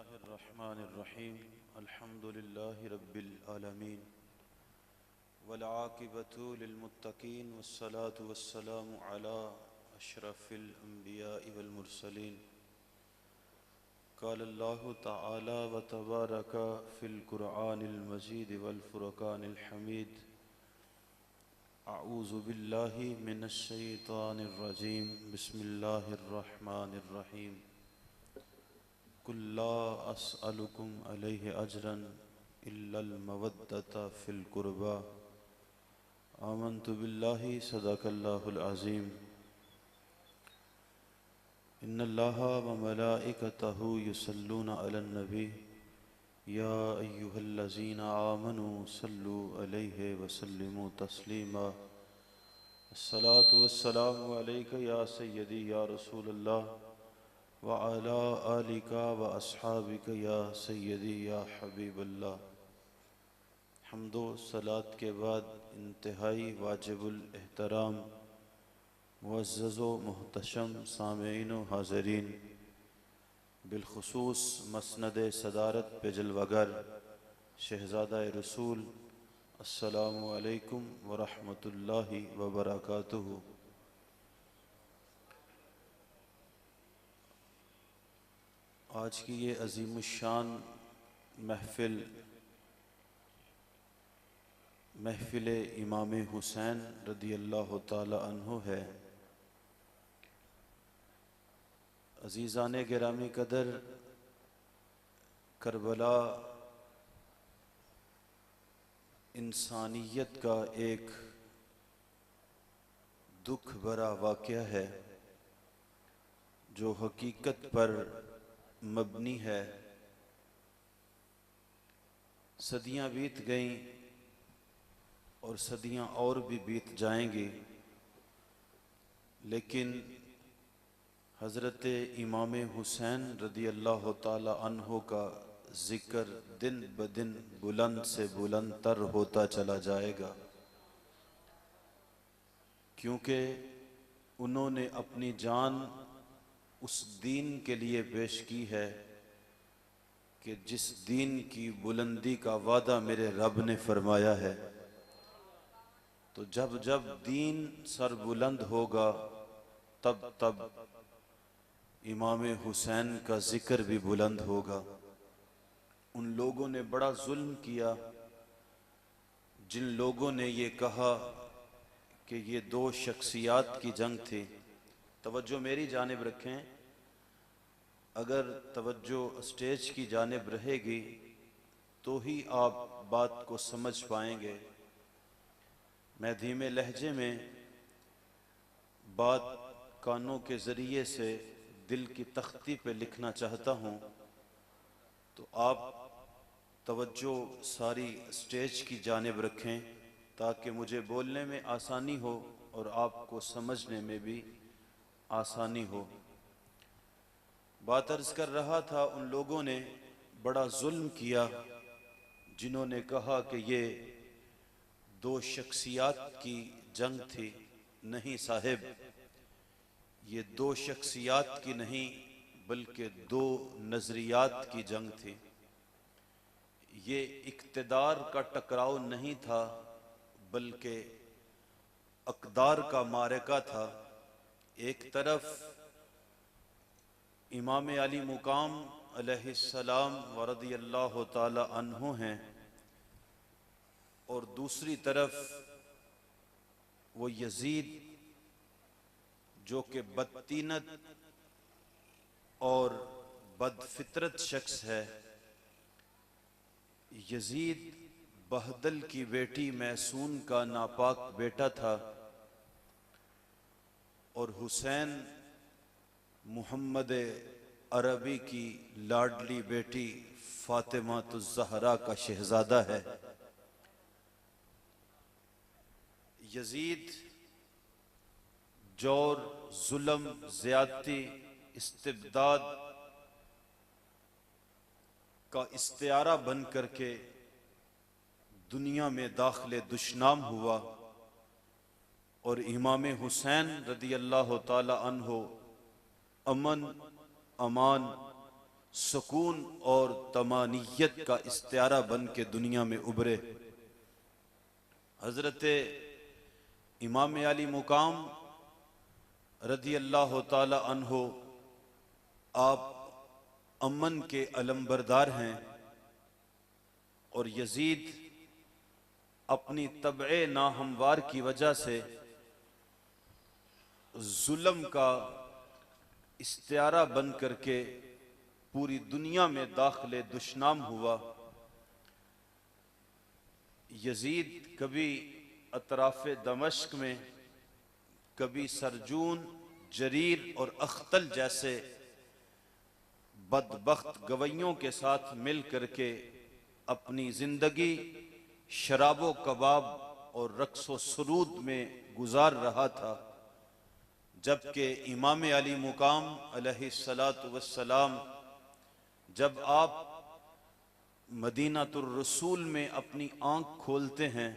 बिस्मिल्लाहिर्रहमानिर्रहीम अल्हम्दुलिल्लाहि रब्बिल आलमीन वल आक़िबतु लिल मुत्तक़ीन वस्सलातु वस्सलामु अला अशरफिल अंबियाइ वल मुरसलीन क़ालल्लाहु तआला व तबारक फ़िल क़ुरआनिल मजीद वल फ़ुरक़ानिल हमीद अऊज़ु बिल्लाहि मिनश शैतानिर रजीम बिस्मिल्लाहिर्रहमानिर्रहीम कुल ला अस्अलुकुम अलैहि अजरन इल्लल मवद्दता फ़िल क़ुरबा आमन्तु बिल्लाहि सदक़ल्लाहुल अज़ीम इन्नल्लाहा व मलाइकतहु युसल्लूना अलन नबी या अय्युहल्लज़ीना आमनू सल्लु अलैहि व सल्लिमू तस्लीमा अस्सलातु वस्सलामु अलैका या सय्यदी या रसूलल्लाह व अला आलिका व अस्हाबिका या सय्यदी या हबीबल्लाह। हम्दो सलात के बाद इंतहाई वाजिबुल एहतराम मुअज़्ज़ज़ो मुहतशम सामीईन व हाज़रीन, बिलखुसूस मसनद सदारत पे जलवागर शहज़ादा रसूल, अस्सलामु अलैकुम व रहमतुल्लाहि व बरकातुहू। आज की ये अज़ीमुश्शान महफ़िल इमाम हुसैन रदियल्लाहु ताला अन्हु है। अज़ीज़ाने गिरामी कदर, करबला इंसानियत का एक दुख भरा वाक़या है जो हकीकत पर मबनी है। सदियां बीत गईं और सदियां और भी बीत जाएंगी, लेकिन हज़रत इमाम हुसैन रदियल्लाहु ताला अन्हो का ज़िक्र दिन ब दिन बुलंद से बुलंद तर होता चला जाएगा, क्योंकि उन्होंने अपनी जान उस दीन के लिए पेश की है कि जिस दीन की बुलंदी का वादा मेरे रब ने फरमाया है। तो जब जब दीन सर बुलंद होगा तब तब इमाम हुसैन का जिक्र भी बुलंद होगा। उन लोगों ने बड़ा जुल्म किया जिन लोगों ने ये कहा कि ये दो शख्सियात की जंग थी। तवज्जो मेरी जानिब रखें, अगर तवज्जो स्टेज की जानिब रहेगी तो ही आप बात को समझ पाएंगे। मैं धीमे लहजे में बात कानों के ज़रिए से दिल की तख्ती पे लिखना चाहता हूँ, तो आप तवज्जो सारी स्टेज की जानिब रखें ताकि मुझे बोलने में आसानी हो और आपको समझने में भी आसानी हो। बात अर्ज़ कर रहा था, उन लोगों ने बड़ा जुल्म किया जिन्होंने कहा कि ये दो शख्सियात की जंग थी। नहीं साहिब, ये दो शख्सियात की नहीं बल्कि दो नज़रियात की जंग थी। ये इक़्तिदार का टकराव नहीं था बल्कि अक़दार का मारका था। एक तरफ इमाम अली मुकाम अलैहिस्सलाम व रदियल्लाहु ताला अन्हु हैं और दूसरी तरफ वो यजीद जो कि बदतीनत और बदफितरत शख्स है। यजीद बहदल की बेटी मैसून का नापाक बेटा था और हुसैन मुहम्मद अरबी की लाडली बेटी फातिमातुज़ ज़हरा का शहजादा है। यजीद जौर, जुल्म, ज़्यादती, इस्तिबदाद का इस्तियारा बन करके दुनिया में दाखिले दुश्नाम हुआ और इमाम हुसैन रदियल्लाहु ताला अन्हो अमन, अमान, सुकून और तमानियत का इस्तियारा बन के दुनिया में उभरे। हजरत इमाम अली मुकाम रदी अल्लाह ताला अन्हो, आप अमन के अलमबरदार हैं और यजीद अपनी तबए नाहमवार की वजह से जुल्म का इस्तियारा बन करके पूरी दुनिया में दाखिले दुश्नाम हुआ। यजीद कभी अतराफ दमश्क में, कभी सरजून, जरीर और अख्तल जैसे बदबख्त गवैयों के साथ मिल करके अपनी जिंदगी शराबो कबाब और रक्सो सरूद में गुजार रहा था, जबकि इमाम अली मुकाम अलैहिस्सलातु वस्सलाम जब आप मदीनातुर रसूल में अपनी आंख खोलते हैं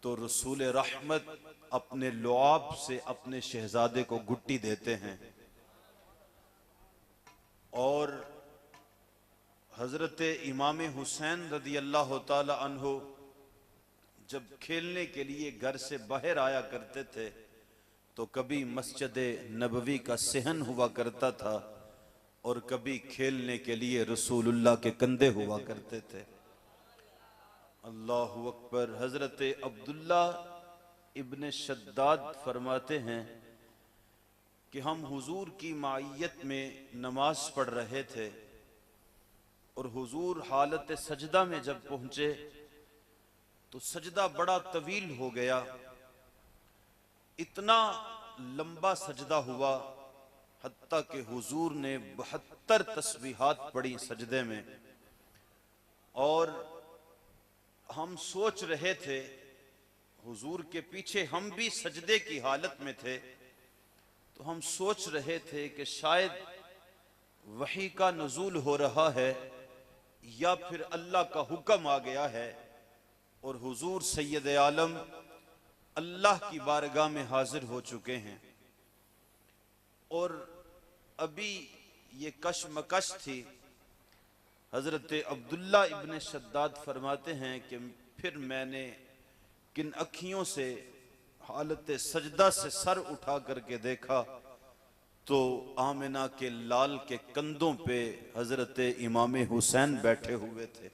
तो रसूल रहमत अपने लुआब से अपने शहजादे को गुट्टी देते हैं और हजरत इमाम हुसैन रदी अल्लाह ताला अन्हो जब खेलने के लिए घर से बाहर आया करते थे तो कभी मस्जिद नबवी का सहन हुआ करता था और कभी खेलने के लिए रसूलुल्लाह के कंधे हुआ करते थे। अल्लाहु अकबर। हजरत अब्दुल्ला इब्न शद्दाद फरमाते हैं कि हम हुजूर की मायत में नमाज पढ़ रहे थे और हुजूर हालत सजदा में जब पहुंचे तो सजदा बड़ा तवील हो गया, इतना लंबा सजदा हुआ हत्ता कि हुजूर ने 72 तस्बीहात पढ़ी सजदे में। और हम सोच रहे थे, हुजूर के पीछे हम भी सजदे की हालत में थे, तो हम सोच रहे थे कि शायद वही का नुज़ूल हो रहा है या फिर अल्लाह का हुक्म आ गया है और हुजूर सैयद आलम अल्लाह की बारगाह में हाजिर हो चुके हैं। और अभी ये कशमकश थी। हजरत अब्दुल्ला इब्न शद्दाद फरमाते हैं कि फिर मैंने किन अखियों से हालत सजदा से सर उठा करके देखा तो आमिना के लाल के कंधों पे हजरत इमाम हुसैन बैठे हुए थे।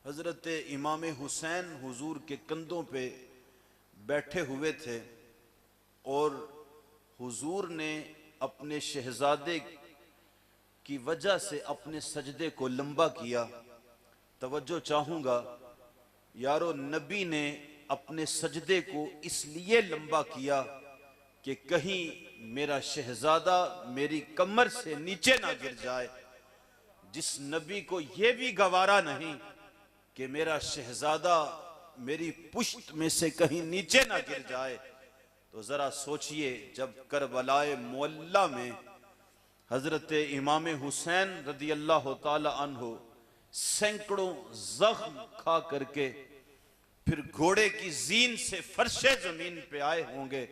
हजरत इमाम हुसैन हुजूर के कंधों पे बैठे हुए थे और हुजूर ने अपने शहजादे की वजह से अपने सजदे को लंबा किया। तवज्जो चाहूंगा यारो, नबी ने अपने सजदे को इसलिए लंबा किया कि कहीं मेरा शहजादा मेरी कमर से नीचे ना गिर जाए। जिस नबी को यह भी गवारा नहीं कि मेरा शहजादा मेरी पुश्त में से कहीं नीचे ना गिर जाए, तो जरा सोचिए जब करबलाए मुअल्ला में हजरत इमाम हुसैन रदी अल्लाह ताला अन्हो सैकड़ों जख्म खा करके फिर घोड़े की जीन से फर्शे जमीन पे आए होंगे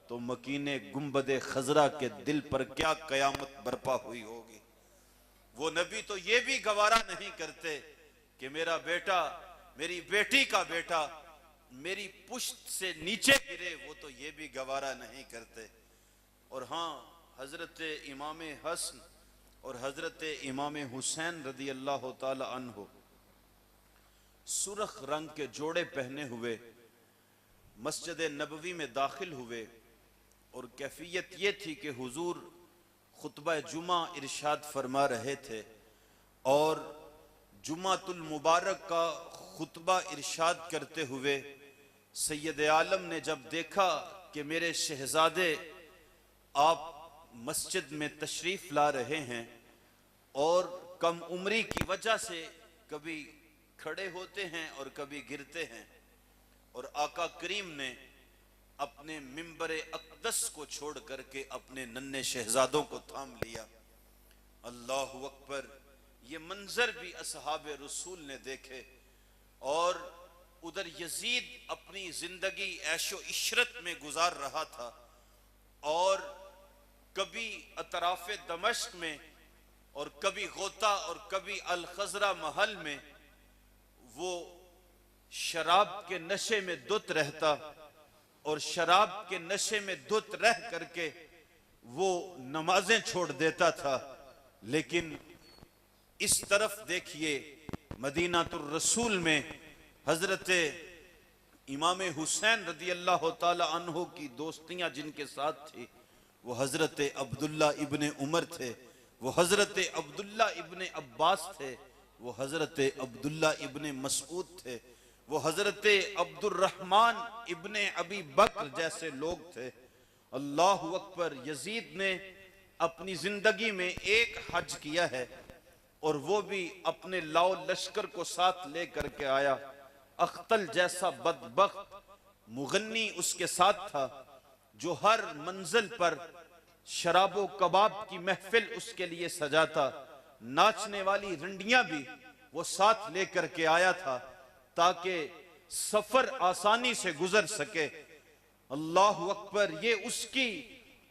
तो मकीने गुंबदे खजरा के दिल पर क्या कयामत बर्पा हुई होगी। वो नबी तो ये भी गवारा नहीं करते कि मेरा बेटा, मेरी बेटी का बेटा मेरी पुश्त से नीचे गिरे, वो तो ये भी गवारा नहीं करते। और हाँ, हजरत इमाम हसन और हजरत इमाम हुसैन रदी अल्लाह ताला अन्हो सुरख रंग के जोड़े पहने हुए मस्जिद नबवी में दाखिल हुए और कैफियत ये थी कि हुजूर खुतबा जुमा इरशाद फरमा रहे थे और जुमातुल मुबारक का खुतबा इरशाद करते हुए सैयद आलम ने जब देखा कि मेरे शहजादे आप मस्जिद में तशरीफ ला रहे हैं और कम उम्री की वजह से कभी खड़े होते हैं और कभी गिरते हैं, और आका करीम ने अपने मिंबर अक़दस को छोड़ करके अपने नन्हे शहजादों को थाम लिया। अल्लाहु अकबर। ये मंजर भी असहाब रसूल ने देखे और उधर यजीद अपनी जिंदगी ऐशो इशरत में गुजार रहा था और कभी अतराफ दमश्क में और कभी गोता और कभी अल खजरा महल में वो शराब के नशे में धुत रहता और शराब के नशे में धुत रह करके वो नमाजें छोड़ देता था। लेकिन इस तरफ देखिए मदीनातुर रसूल में हजरत इमाम हुसैन रदी अल्लाह ताला अन्हो की दोस्तियां जिनके साथ थी वो हजरत अब्दुल्ला इब्ने उमर थे, वो हजरत अब्दुल्ला इब्ने अब्बास थे, वो हजरत अब्दुल्ला इब्ने मसूद थे, वो हजरत अब्दुर्रहमान इब्ने अबी बकर जैसे लोग थे। अल्लाहु अकबर। यजीद ने अपनी जिंदगी में एक हज किया है और वो भी अपने लाओ लश्कर को साथ लेकर के आया। अख्तल जैसा बदबख्त मुगन्नी उसके साथ था जो हर मंजिल पर शराबो कबाब की महफिल उसके लिए सजाता। नाचने वाली रंडियां भी वो साथ लेकर के आया था ताकि सफर आसानी से गुजर सके। अल्लाहु अकबर। ये उसकी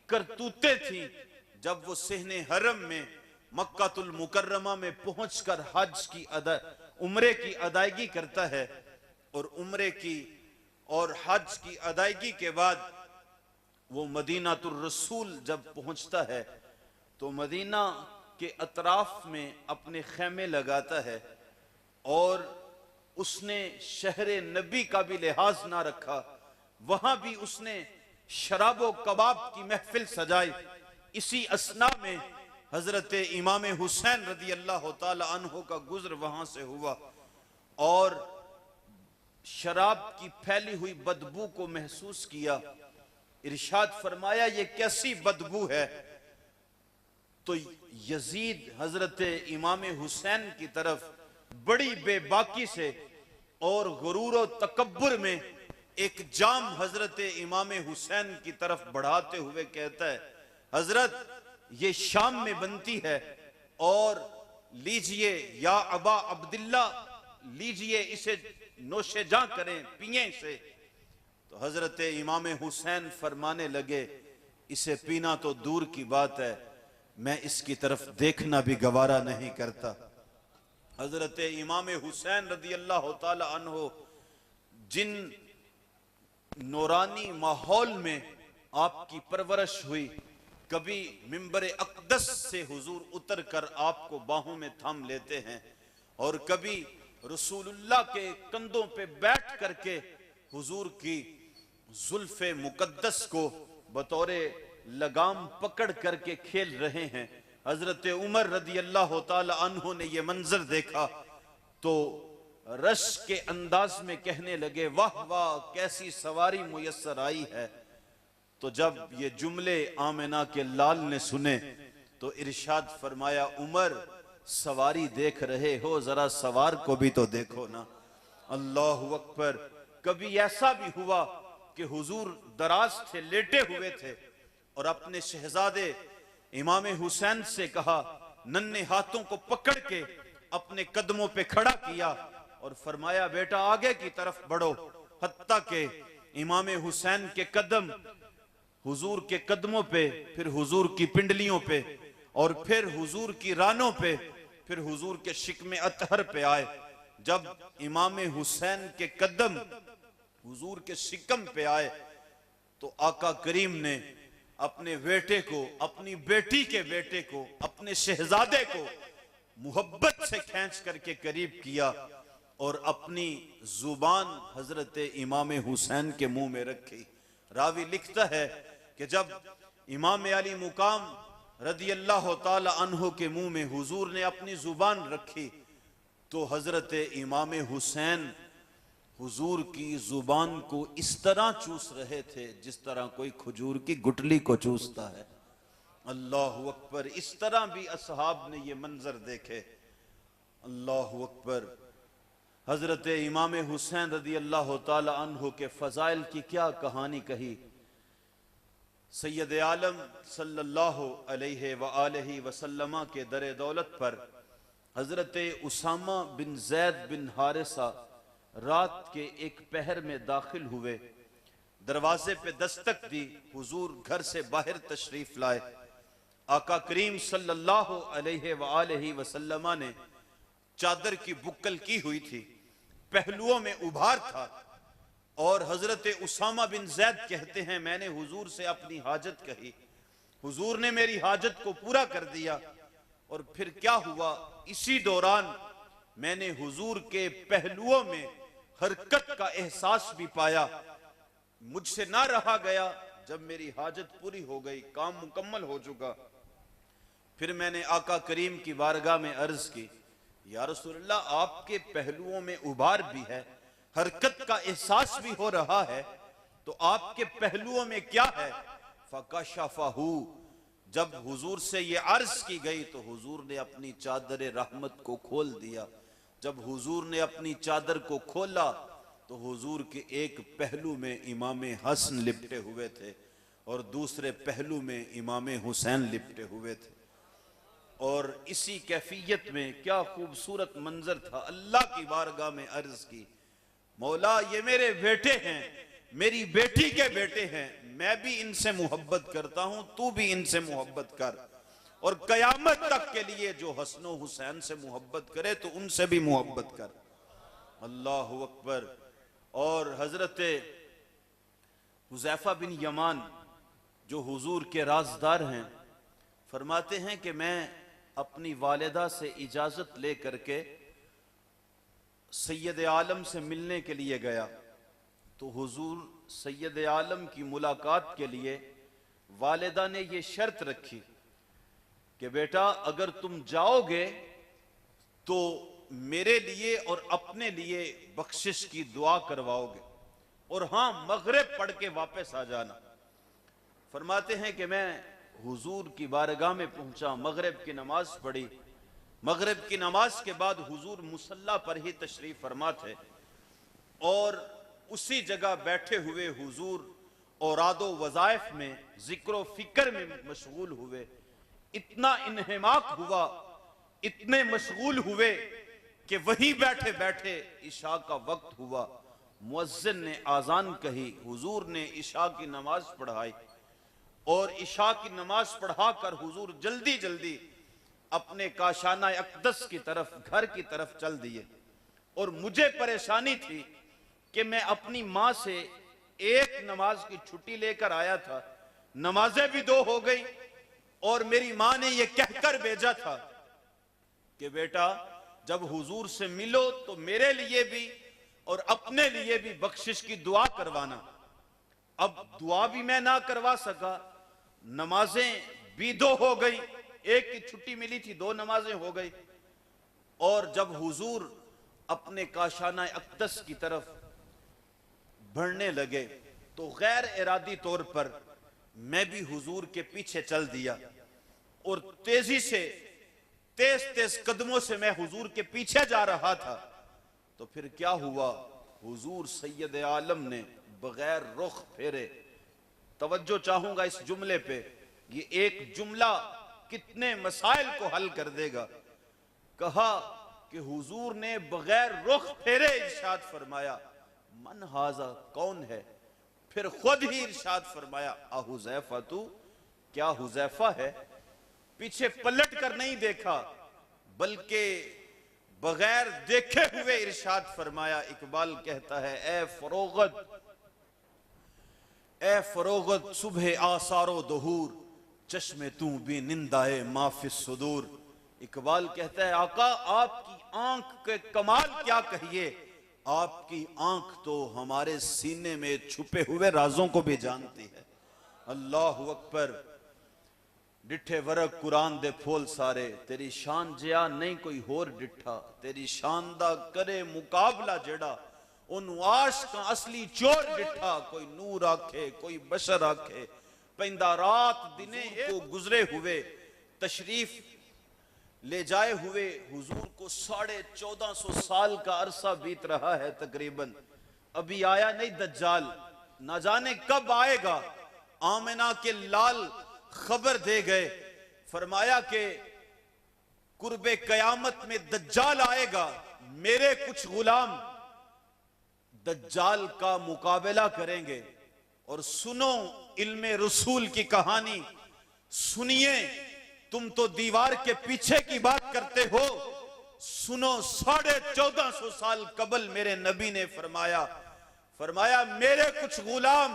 करतूतें थी। जब वो सहने हरम में मक्कातुल मुकर्रमा में पहुंचकर हज की उम्रे की अदायगी करता है और उम्रे की और हज की अदायगी के बाद वो मदीनातुर रसूल जब पहुंचता है तो मदीना के अतराफ में अपने खेमे लगाता है और उसने शहरे नबी का भी लिहाज ना रखा। वहां भी उसने शराबो कबाब की महफिल सजाई। इसी असना में हजरत इमाम हुसैन रदी अल्लाह ताला अन्हो का गुज़र वहां से हुआ और शराब की फैली हुई बदबू को महसूस किया। इरशाद फरमाया ये कैसी बदबू है। तो यजीद हजरत इमाम हुसैन की तरफ बड़ी बेबाकी से और गुरूर और तकब्बुर में एक जाम हजरत इमाम हुसैन की तरफ बढ़ाते हुए कहता है, हजरत ये शाम में बनती है और लीजिए या अबा अब्दुल्ला, लीजिए इसे नोशे जा करें, पिए इसे। तो हजरत इमाम हुसैन फरमाने लगे, इसे पीना तो दूर की बात है, मैं इसकी तरफ देखना भी गवारा नहीं करता। हजरत इमाम हुसैन रदी अल्लाह ताला अन्हो जिन नूरानी माहौल में आपकी परवरिश हुई, कभी मिंबर अक़दस से हुजूर उतर कर आपको बाहों में थाम लेते हैं और कभी रसूलुल्लाह के कंधों पे बैठ करके हुजूर की जुल्फे मुकद्दस को बतौरे लगाम पकड़ करके खेल रहे हैं। हजरत उमर रदी अल्लाह ताला अन्हो ने यह मंजर देखा तो रश के अंदाज में कहने लगे, वाह वाह कैसी सवारी मुयस्सर आई है। तो जब ये जुमले आमिना के लाल ने सुने तो इरशाद फरमाया, उमर सवारी देख रहे हो, जरा सवार को भी तो देखो ना। अल्लाहु अकबर। कभी ऐसा भी हुआ कि हुजूर दराज थे, लेटे हुए थे और अपने शहजादे इमाम हुसैन से कहा, नन्हे हाथों को पकड़ के अपने कदमों पे खड़ा किया और फरमाया, बेटा आगे की तरफ बढ़ो। हत्ता के इमाम हुसैन के कदम हुजूर के कदमों पे, फिर हुजूर की पिंडलियों पे और फिर हुजूर की रानों पे, फिर हुजूर के शिकमे अतहर पे आए। जब इमाम हुसैन के कदम हुजूर के शिकम पे आए तो आका करीम ने अपने बेटे को, अपनी बेटी के बेटे को, अपने शहजादे को मुहब्बत से खींच करके करीब किया और अपनी जुबान हजरत इमाम हुसैन के मुंह में रखी। रावी लिखता है कि जब इमाम अली मुकाम रदी अल्लाह ताला अन्हो के मुंह में हुजूर ने अपनी जुबान रखी तो हजरत इमाम हुसैन हुजूर की जुबान को इस तरह चूस रहे थे जिस तरह कोई खजूर की गुटली को चूसता है। अल्लाहु अकबर। इस तरह भी असहाब ने ये मंजर देखे। अल्लाहु अकबर। हजरत इमाम हुसैन रदी अल्लाह ताला अन्हु के फजाइल की क्या कहानी कही। सैयद आलम सल्लल्लाहु अलैहि वआलैहि वसल्लम के दर दौलत पर हजरत उसामा बिन जैद बिन हारिसा रात के एक पहर में दाखिल हुए। दरवाजे पे दस्तक दी, हुजूर घर से बाहर तशरीफ लाए। आका करीम सल्लल्लाहु अलैहि वसल्लम ने चादर की बुक्कल की हुई थी, पहलुओं में उभार था, और हजरत उसामा बिन जैद कहते हैं मैंने हुजूर से अपनी हाजत कही, हुजूर ने मेरी हाजत को पूरा कर दिया। और फिर क्या हुआ, इसी दौरान मैंने हुजूर के पहलुओं में हरकत का एहसास भी पाया। मुझसे ना रहा गया, जब मेरी हाजत पूरी हो गई, काम मुकम्मल हो चुका, फिर मैंने आका करीम की बारगाह में अर्ज की, या रसूलल्लाह, आपके पहलुओं में उभार भी है, हरकत का एहसास भी हो रहा है, तो आपके पहलुओं में क्या है? फकशफहू, जब हुजूर से ये अर्ज की गई तो हुजूर ने अपनी चादर रहमत को खोल दिया। जब हुजूर ने अपनी चादर को खोला तो हुजूर के एक पहलू में इमाम हसन लिपटे हुए थे और दूसरे पहलू में इमाम हुसैन लिपटे हुए थे। और इसी कैफियत में क्या खूबसूरत मंजर था। अल्लाह की बारगाह में अर्ज की, मौला ये मेरे बेटे हैं, मेरी बेटी के बेटे हैं, मैं भी इनसे मोहब्बत करता हूं, तू भी इनसे मोहब्बत कर, और कयामत तक के लिए जो हसन हुसैन से मोहब्बत करे तो उनसे भी मोहब्बत कर। अल्लाह अकबर। और हजरत हुज़ैफा बिन यमान जो हुजूर के राजदार हैं, फरमाते हैं कि मैं अपनी वालिदा से इजाजत ले करके सैयद आलम से मिलने के लिए गया, तो हुजूर सैयद आलम की मुलाकात के लिए वालिदा ने ये शर्त रखी कि बेटा अगर तुम जाओगे तो मेरे लिए और अपने लिए बख्शिश की दुआ करवाओगे, और हां मगरिब पढ़ के वापस आ जाना। फरमाते हैं कि मैं हुजूर की बारगाह में पहुंचा, मगरिब की नमाज पढ़ी, मगरिब की नमाज के बाद हुजूर मुसल्ला पर ही तशरीफ फरमा थे, और उसी जगह बैठे हुए हुजूर औरादो वज़ाइफ में जिक्र फिक्र में मशगूल हुए। इतना इन्हिमाक हुआ, इतने मशगूल हुए कि वहीं बैठे बैठे इशा का वक्त हुआ, मुअज्जिन ने आजान कही, हुजूर ने इशा की नमाज पढ़ाई, और इशा की नमाज पढ़ाकर हुजूर जल्दी जल्दी अपने काशाना अक़दस की तरफ, घर की तरफ चल दिए। और मुझे परेशानी थी कि मैं अपनी माँ से एक नमाज की छुट्टी लेकर आया था, नमाजें भी दो हो गई, और मेरी माँ ने यह कहकर भेजा था कि बेटा जब हुजूर से मिलो तो मेरे लिए भी और अपने लिए भी बख्शिश की दुआ करवाना। अब दुआ भी मैं ना करवा सका, नमाजें भी दो हो गई, एक की छुट्टी मिली थी, दो नमाजें हो गई। और जब हुजूर अपने काशाना अक़दस की तरफ बढ़ने लगे तो गैर इरादी तौर पर मैं भी हुजूर के पीछे चल दिया, और तेजी से तेज तेज कदमों से मैं हुजूर के पीछे जा रहा था। तो फिर क्या हुआ, हुजूर सैयद आलम ने बगैर रुख फेरे, तवज्जो चाहूंगा इस जुमले पे, ये एक जुमला कितने मसाइल को हल कर देगा। कहा कि हुजूर ने बगैर रुख फेरे इरशाद फरमाया, मन हाजा, कौन है? फिर खुद ही इरशाद फरमाया, आ हुज़ैफा तू, क्या हुज़ैफा है? पीछे पलट कर नहीं देखा, बल्कि बगैर देखे हुए इरशाद फरमाया। इकबाल कहता है, ए फरोगत सुबह आसारो दहूर, चश्मे तू भी निंदाए माफिस सुदूर। इकबाल कहता है, आका आपकी आंख के कमाल क्या कहिए, आपकी आंख तो हमारे सीने में छुपे हुए राजों को भी जानती है। अल्लाह अकबर। डिठे वरक कुरान दे फूल सारे, तेरी शान जिया नहीं कोई होर डिठा, तेरी शान दा करे मुकाबला जेड़ा, उन आश का असली चोर डिठा। कोई नूर आखे, कोई बशर आखे, पैंदा रात दिने को गुजरे हुए, तशरीफ ले जाए हुए हुजूर को 1450 साल का अरसा बीत रहा है तकरीबन। अभी आया नहीं दज्जाल, ना जाने कब आएगा। आमिना के लाल खबर दे गए, फरमाया कि कुर्बे कयामत में दज्जाल आएगा, मेरे कुछ गुलाम दज्जाल का मुकाबला करेंगे। और सुनो इल्मे रसूल की कहानी। सुनिए, तुम तो दीवार के पीछे की बात करते हो। सुनो, 1450 साल कबल मेरे नबी ने फरमाया मेरे कुछ गुलाम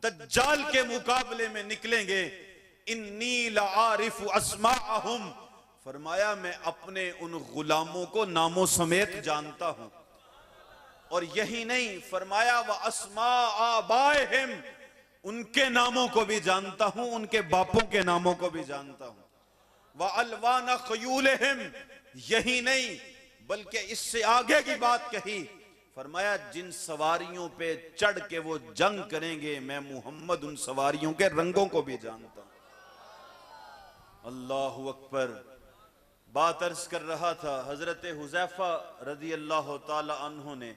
दज्जाल के मुकाबले में निकलेंगे। इन्नी लारिफु अस्माअहुम, फरमाया मैं अपने उन गुलामों को नामों समेत जानता हूं। और यही नहीं, फरमाया व अस्मा आबाइहिम, उनके नामों को भी जानता हूं, उनके बापों के नामों को भी जानता हूं। व अलवाना खयूलहिम, यही नहीं बल्कि इससे आगे की बात कही, फरमाया जिन सवारियों पे चढ़ के वो जंग करेंगे, मैं मोहम्मद उन सवारियों के रंगों को भी जानता हूं। अल्लाहु अकबर। बात अर्ज कर रहा था, हजरत हुजैफा रदी अल्लाह ताला अन्हु ने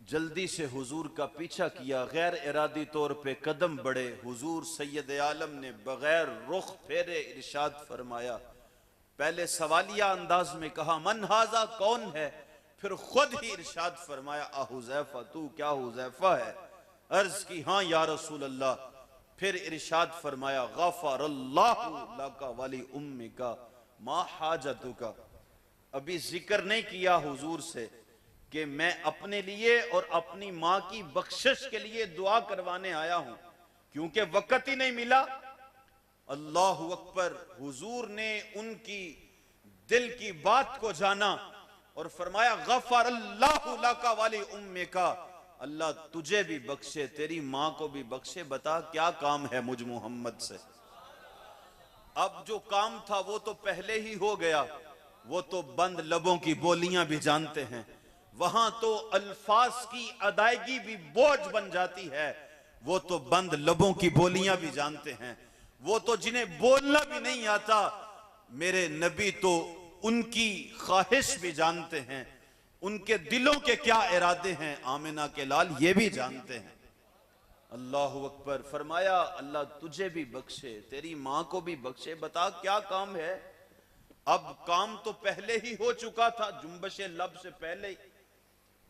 जल्दी से हुजूर का पीछा किया, गैर इरादी तौर पे कदम बढ़े। हुजूर सैयद आलम ने बगैर रुख फेरे इरशाद फरमाया, पहले सवालिया अंदाज में कहा मन हाजा, कौन है? फिर खुद ही इरशाद फरमाया आ हुजैफा, तू क्या हुजैफा है? अर्ज की हाँ या रसूल अल्लाह। फिर इरशाद फरमाया गफरल्लाहु लका वली उम्मिका मा हाजतुका। अभी जिक्र नहीं किया हुजूर से कि मैं अपने लिए और अपनी मां की बख्शिश के लिए दुआ करवाने आया हूं, क्योंकि वक्त ही नहीं मिला। अल्लाहु अकबर। हुजूर ने उनकी दिल की बात को जाना और फरमाया गफरल्लाहु लका वली उम्मिका, अल्लाह तुझे भी बख्शे, तेरी मां को भी बख्शे। बता क्या काम है मुझ मोहम्मद से? अब जो काम था वो तो पहले ही हो गया, वो तो बंद लबों की बोलियां भी जानते हैं। वहां तो अल्फाज की अदायगी भी बोझ बन जाती है, वो तो बंद लबों की बोलियां भी जानते हैं। वो तो जिन्हें बोलना भी नहीं आता, मेरे नबी तो उनकी ख्वाहिश भी जानते हैं, उनके दिलों के क्या इरादे हैं आमिना के लाल ये भी जानते हैं। अल्लाहु अकबर। फरमाया अल्लाह तुझे भी बख्शे, तेरी मां को भी बख्शे। बता क्या काम है? अब काम तो पहले ही हो चुका था, जुम्बश लब से पहले ही।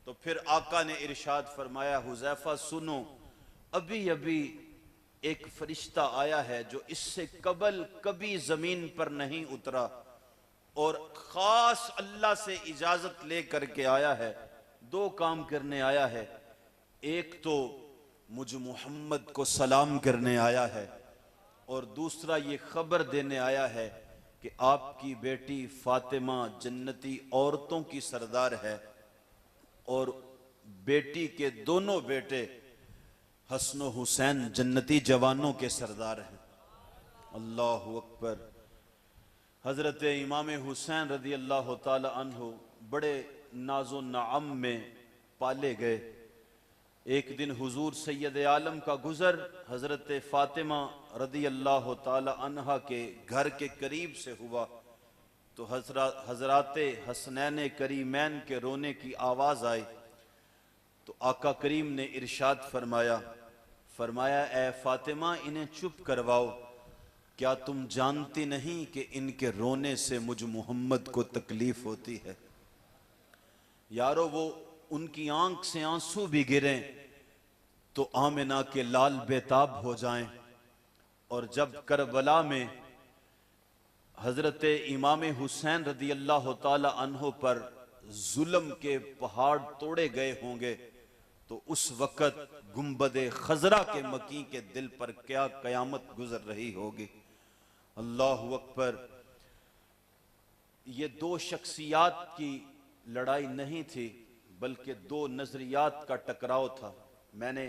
तो फिर आका ने इरशाद फरमाया हुजैफा सुनो, अभी अभी एक फरिश्ता आया है जो इससे कबल कभी जमीन पर नहीं उतरा और खास अल्लाह से इजाजत लेकर के आया है। दो काम करने आया है, एक तो मुझ मोहम्मद को सलाम करने आया है और दूसरा ये खबर देने आया है कि आपकी बेटी फातिमा जन्नती औरतों की सरदार है और बेटी के दोनों बेटे हसन हुसैन जन्नती जवानों के सरदार हैं। अल्लाहु अकबर। हजरत इमाम हुसैन रदी अल्लाह ताला अन्हु बड़े नाजो नाम में पाले गए। एक दिन हुजूर सैयद आलम का गुजर हजरत फातिमा रदी अल्लाह ताला अन्हा के घर के करीब से हुआ तो हजराते हसनैन करीमैन के रोने की आवाज आई। तो आका करीम ने इरशाद फरमाया ए फातिमा इन्हें चुप करवाओ, क्या तुम जानती नहीं कि इनके रोने से मुझ मोहम्मद को तकलीफ होती है? यारो वो उनकी आंख से आंसू भी गिरें तो आमिना के लाल बेताब हो जाएं। और जब करबला में हजरत इमाम हुसैन रदी अल्लाह ताला अन्हो पर जुल्म के पहाड़ तोड़े गए होंगे तो उस वक़्त गुंबदे खजरा के मकी के दिल पर क्या कयामत गुजर रही होगी। अल्लाहु अकबर। ये दो शख्सियात की लड़ाई नहीं थी बल्कि दो नजरियात का टकराव था। मैंने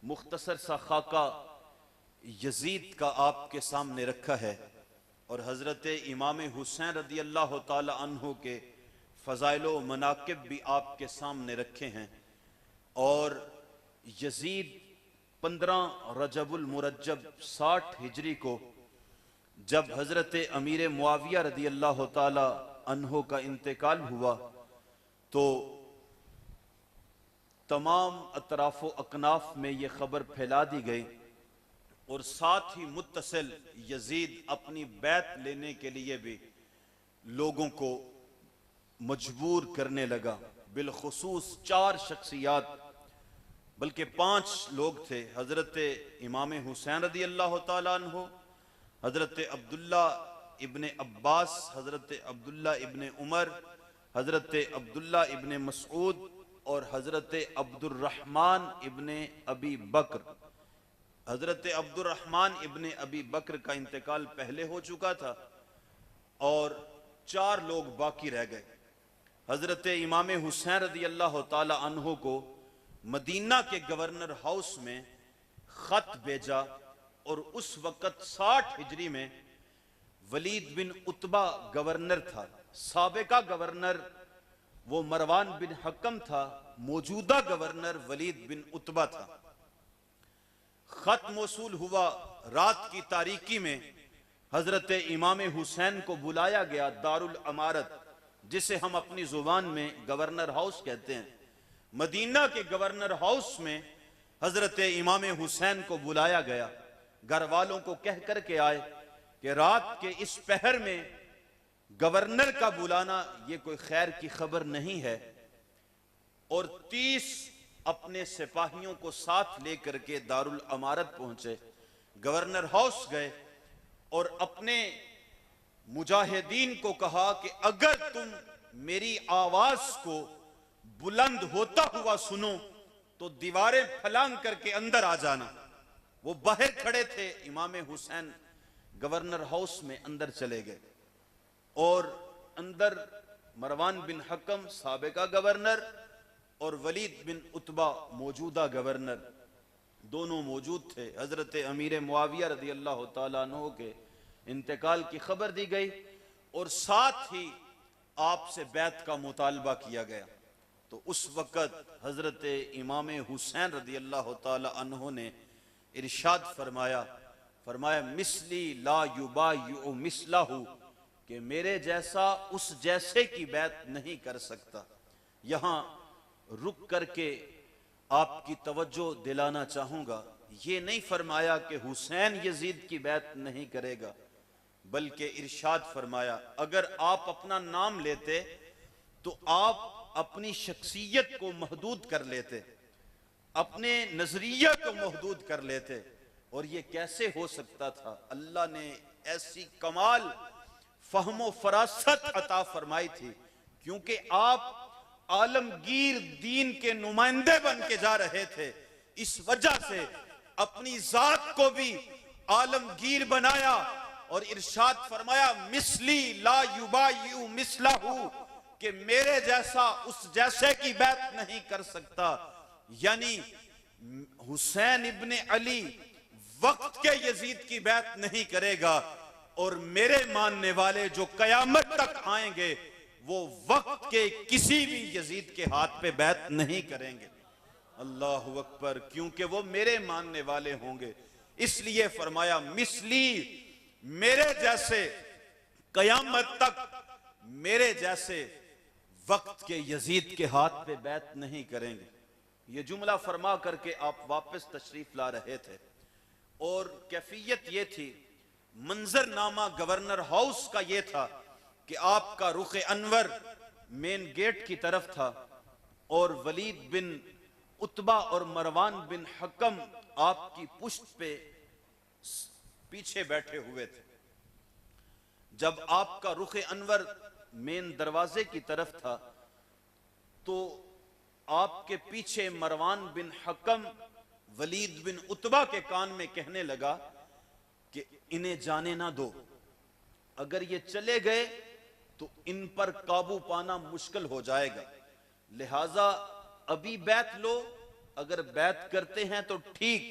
मुख्तसर सा खाका यजीद का आपके सामने रखा है और हजरत इमाम हुसैन रदी अल्लाह ताला अन्हु के फ़ज़ाइल व मनाक़िब भी आपके सामने रखे हैं। और यजीद 15 रजबुल मुरज्जब 60 हिजरी को जब हजरत अमीर मुआविया रदी अल्लाह ताला अन्हु का इंतकाल हुआ तो तमाम अतराफ़ अकनाफ में यह खबर फैला दी गई और साथ ही मुत्तसिल यजीद अपनी बैत लेने के लिए भी लोगों को मजबूर करने लगा। बिलखुसूस 4 शख्सियात बल्कि 5 लोग थे। हजरत इमाम हुसैन रदी अल्लाह तआला अन्हु, हजरत अब्दुल्ला इब्ने अब्बास, हजरत अब्दुल्ला इब्ने उमर, हजरत अब्दुल्ला इब्ने मसऊद और हजरत अब्दुर्रहमान इब्ने अबी बकर। हजरत अब्दुर्रहमान इब्ने अबी बकर का इंतकाल पहले हो चुका था और 4 लोग बाकी रह गए। हजरत इमाम हुसैन रदी अल्लाह तआला अन्हु को मदीना के गवर्नर हाउस में खत भेजा और उस वक़्त 60 हिजरी में वलीद बिन उतबा गवर्नर था। साबिका गवर्नर वो मरवान बिन हकम था, मौजूदा गवर्नर वलीद बिन उतबा था। खत मौसूल हुआ, रात की तारीकी में हजरत इमाम हुसैन को बुलाया गया दारुल अमारत, जिसे हम अपनी जुबान में गवर्नर हाउस कहते हैं। मदीना के गवर्नर हाउस में हजरत इमाम हुसैन को बुलाया गया। घर वालों को कह कर के आए कि रात के इस पहर में गवर्नर का बुलाना ये कोई खैर की खबर नहीं है। और 30 अपने सिपाहियों को साथ लेकर के दारुल अमारत पहुंचे, गवर्नर हाउस गए और अपने मुजाहिदीन को कहा कि अगर तुम मेरी आवाज को बुलंद होता हुआ सुनो तो दीवारें फलांग करके अंदर आ जाना। वो बाहर खड़े थे, इमाम हुसैन गवर्नर हाउस में अंदर चले गए और अंदर मरवान बिन हकम साबिका गवर्नर और वलीद बिन उतबा मौजूदा गवर्नर दोनों मौजूद थे। हजरत अमीर मुआविया रदी अल्लाह तआला अन्हु के इंतकाल की खबर दी गई और साथ ही आपसे बैत का मुतालबा किया गया। तो उस वक़्त हजरत इमाम हुसैन रदी अल्लाह तआला अन्हु ने इरशाद फरमाया मिसली ला युबायु मिसलहु, कि मेरे जैसा उस जैसे की बैत नहीं कर सकता। यहां रुक करके आपकी तवज्जो दिलाना चाहूंगा, ये नहीं फरमाया कि हुसैन यजीद की बैत नहीं करेगा, बल्कि इरशाद फरमाया अगर आप अपना नाम लेते तो आप अपनी शख्सियत को महदूद कर लेते, अपने नजरिया को महदूद कर लेते। और ये कैसे हो सकता था? अल्लाह ने ऐसी कमाल फहमो फरासत अता फरमाई थी, क्योंकि आप आलमगीर दीन के नुमाइंदे बन के जा रहे थे। इस वजह से अपनी जात को भी आलमगीर बनाया और इरशाद फरमाया मिसली ला युबायु मिसलहु, कि मेरे जैसा उस जैसे की बैत नहीं कर सकता। यानी हुसैन इब्ने अली वक्त के यजीद की बैत नहीं करेगा और मेरे मानने वाले जो कयामत तक आएंगे वो वक्त के किसी भी यजीद के हाथ पे बैत नहीं करेंगे। अल्लाहु अकबर, क्योंकि वो मेरे मानने वाले होंगे। इसलिए फरमाया मिसली, मेरे जैसे कयामत तक मेरे जैसे वक्त के यजीद के हाथ पे बैत नहीं करेंगे। ये जुमला फरमा करके आप वापस तशरीफ ला रहे थे और कैफियत ये थी, मंजरनामा गवर्नर हाउस का ये था कि आपका रुख अनवर मेन गेट की तरफ था और वलीद बिन उतबा और मरवान बिन हकम आपकी पुष्ट पे पीछे बैठे हुए थे। जब आपका रुख अनवर मेन दरवाजे की तरफ था तो आपके पीछे मरवान बिन हकम वलीद बिन उतबा के कान में कहने लगा कि इन्हें जाने ना दो, अगर ये चले गए तो इन पर काबू पाना मुश्किल हो जाएगा, लिहाजा अभी बैत लो, अगर बैत करते हैं तो ठीक,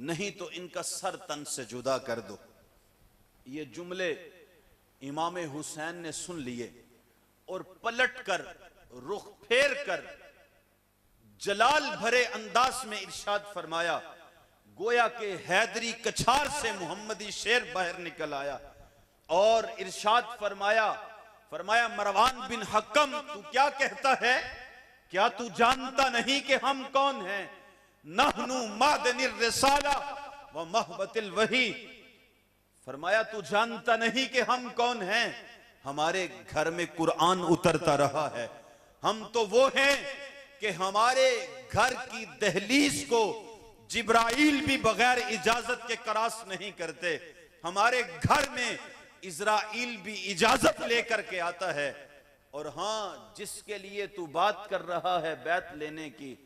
नहीं तो इनका सर तन से जुदा कर दो। ये जुमले इमाम हुसैन ने सुन लिए और पलट कर रुख फेर कर जलाल भरे अंदाज में इरशाद फरमाया, गोया के हैदरी कछार से मोहम्मदी शेर बाहर निकल आया और इरशाद फरमाया मरवान बिन हकम, तू क्या कहता है? क्या तू जानता नहीं कि हम कौन हैं? नहनु मादनिर रिसाला व महबतिल वही। फरमाया तू जानता नहीं कि हम कौन हैं? हमारे घर में कुरान उतरता रहा है। हम तो वो हैं कि हमारे घर की दहलीज को जिब्राइल भी बगैर इजाजत के क्रॉस नहीं करते, हमारे घर में इजराइल भी इजाजत लेकर के आता है। और हां, जिसके लिए तू बात कर रहा है बैत लेने की,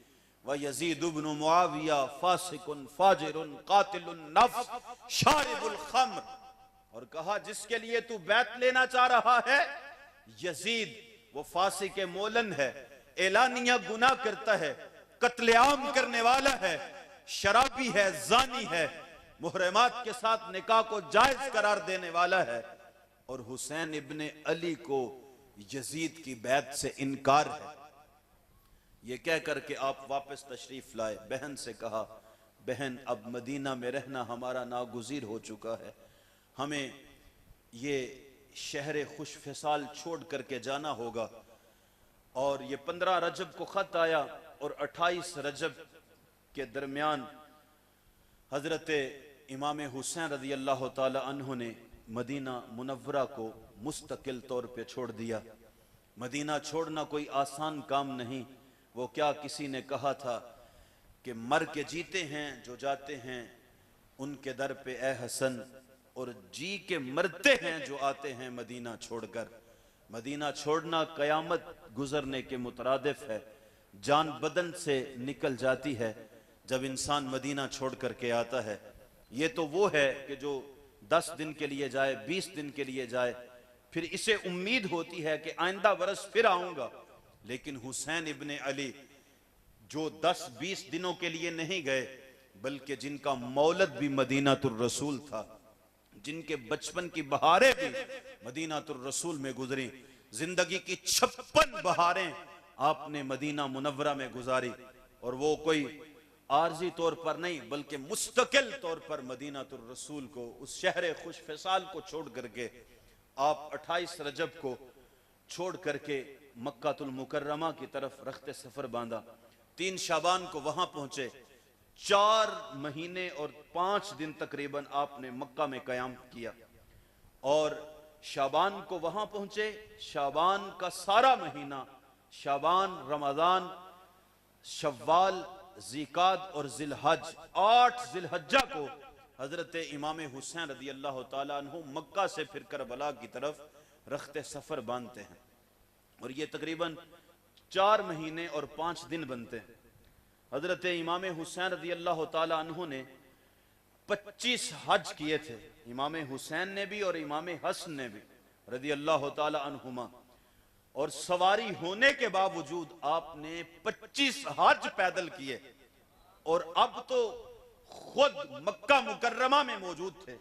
व यजीद इब्न मुआविया फासिकुन फाजिरुन कातिलुन नफ्स शारिबुल खम्र, और कहा जिसके लिए तू बैत लेना चाह रहा है, यजीद वो फासिक मोलन है, एलानिया गुनाह करता है, कत्लेआम करने वाला है, शराबी है, जानी है, मुहर्रमात के साथ निकाह को जायज करार देने वाला है। और हुसैन इब्ने अली को यजीद की बैत से इनकार है। ये कह करके आप वापस तशरीफ लाए। बहन से कहा, बहन अब मदीना में रहना हमारा नागुज़ीर हो चुका है, हमें ये शहर खुशफिसाल छोड़ करके जाना होगा। और ये 15 रजब को खत आया और 28 रजब के दरमियान हजरत इमाम हुसैन रज़ी अल्लाह ताला अन्हु ने मदीना मुनव्वरा को मुस्तकिल तौर पे छोड़ दिया। मदीना छोड़ना कोई आसान काम नहीं। वो क्या किसी ने कहा था कि मर के जीते हैं जो जाते हैं उनके दर पे ए हसन, और जी के मरते हैं जो आते हैं मदीना छोड़कर। मदीना छोड़ना कयामत गुजरने के मुतरादिफ है। जान बदन से निकल जाती है जब इंसान मदीना छोड़ करके आता है। ये तो वो है कि जो 10 दिन के लिए जाए, 20 दिन के लिए जाए, फिर इसे उम्मीद होती है कि आइंदा बरस फिर आऊंगा। लेकिन हुसैन इब्ने अली जो 10-20 दिनों के लिए नहीं गए, बल्कि जिनका मौलद भी मदीनातुर रसूल था, जिनके बचपन की बहारें भी मदीनातुर रसूल में गुजरी, जिंदगी की 56 बहारें आपने मदीना मुनव्वरा में गुजारी। और वो कोई आर्जी तौर पर नहीं बल्कि मुस्तकिल तौर पर मदीनातुर रसूल को, उस शहर खुशफिसाल को छोड़ करके आप 28 रजब को छोड़ करके मक्कातुल मुकर्रमा की तरफ रखते सफर बांधा। 3 शाबान को वहां पहुंचे। 4 महीने और 5 दिन तकरीबन आपने मक्का में कयाम किया और शाबान को वहां पहुंचे। शाबान का सारा महीना, शाबान, रमजान, शव्वाल, ज़िकाद और ज़िलहज, 8 ज़िलहज्जा को हजरत इमाम हुसैन रज़ी अल्लाह ताला अन्हु मक्का से फिर करबला की तरफ रखते सफर बांधते हैं। और ये तकरीबन 4 महीने और 5 दिन बनते हैं। हजरत इमाम हुसैन रज़ी अल्लाह ताला अन्हु ने 25 हज किए थे, इमाम हुसैन ने भी और इमाम हसन ने भी रज़ी अल्लाह ताला अन्हुमा। और सवारी होने के बावजूद आपने 25 हज पैदल किए। और अब तो खुद मक्का मुकर्रमा में मौजूद थे,